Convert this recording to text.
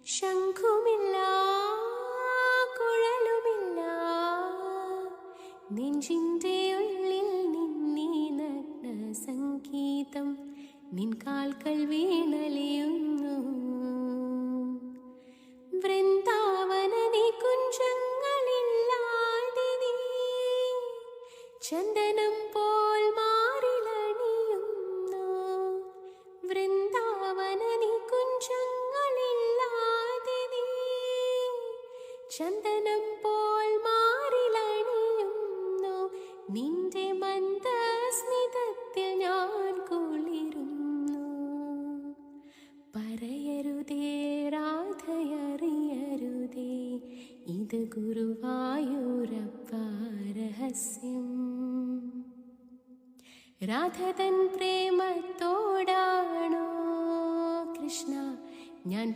ശംഖുമില്ല കുഴലുമില്ല നെഞ്ചിൻ്റെ ഉള്ളിൽ നിന്നീ നഗ്ന സംഗീതം നിൻ കാൽക്കൽ വീണലിയുന്നു. വൃന്ദാവന നികുഞ്ചങ്ങളില്ലാതെ നീ ചന്ദനം പോൽ മാറിലണിയുന്നു. വൃന്ദാവന നികുഞ്ചങ്ങളില്ലാതെ നീ ചന്ദനം പോൽ മാറിലണിയുന്നു. നിന്റെ മന്ദസ്മിതത്തിൽ ഞാൻ കുളിരുന്നു. പറയരുതേ രാധയറിയരുതേ ഇത് ഗുരുവായൂരപ്പ രഹസ്യം. രാധതൻ പ്രേമത്തോടാണോ കൃഷ്ണ ഞാൻ